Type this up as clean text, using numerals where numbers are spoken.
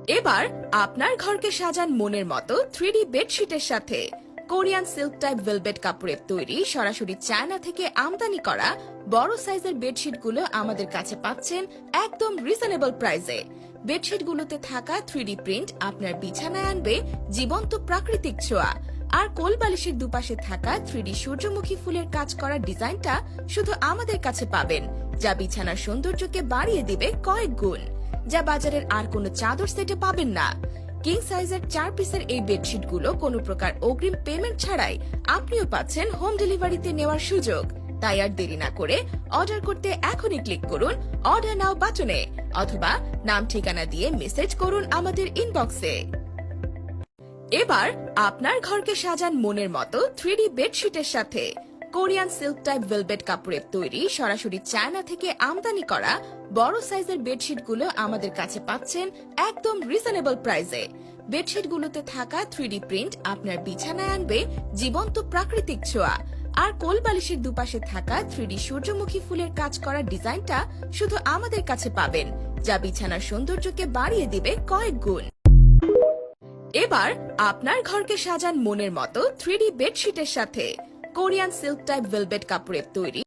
এবার আপনার ঘরকে সাজান মনের মতো 3D বেডশিটের সাথে। কোরিয়ান সিল্ক টাইপ ভেলভেট কাপড়ের তৈরি সরাসরি চায়না থেকে আমদানি করা বড় সাইজের বেডশিটগুলো আমাদের কাছে পাচ্ছেন একদম রিজনেবল প্রাইসে। বেডশিটগুলোতে থাকা 3D প্রিন্ট আপনার বিছানায় আনবে জীবন্ত প্রাকৃতিক ছোঁয়া। আর কোল বালিশের দুপাশে থাকা 3D সূর্যমুখী ফুলের কাজ করা ডিজাইনটা শুধু আমাদের কাছে পাবেন, যা বিছানার সৌন্দর্যকে বাড়িয়ে দিবে কয়েক গুণ, যা বাজারের আর কোনো চাদর সেটে পাবেন না। কিং সাইজের 4 পিসের এই বেডশিট গুলো কোনো প্রকার অগ্রিম পেমেন্ট ছাড়াই আপনিও পাচ্ছেন হোম ডেলিভারিতে নেওয়ার সুযোগ। তাই আর দেরি না করে অর্ডার করতে এখনই ক্লিক করুন অর্ডার নাও বাটনে, অথবা নাম ঠিকানা দিয়ে মেসেজ করুন আমাদের ইনবক্সে। এবার আপনার ঘরকে সাজান মনের মতো 3D বেডশিটের সাথে। কোরিয়ান সিল্ক টাইপ ভেলভেট কাপড়ের তৈরি সরাসরি চায়না থেকে আমদানি করা বড় সাইজের বেডশিটগুলো আমাদের কাছে পাচ্ছেন একদম রিজনেবল প্রাইসে। বেডশিটগুলোতে থাকা 3D প্রিন্ট আপনার বিছানায় আনবে জীবন্ত প্রাকৃতিক ছোঁয়া। আর কোল বালিশের দুপাশে থাকা 3D সূর্যমুখী ফুলের কাজ করা ডিজাইনটা শুধু আমাদের কাছে পাবেন, যা বিছানার সৌন্দর্যকে বাড়িয়ে দিবে কয়েক গুণ। এবার আপনার ঘরকে সাজান মনের মতো 3D বেডশিটের সাথে। কোরিয়ান সিল্ক টাইপ ভেলভেট কাপড়ের তৈরি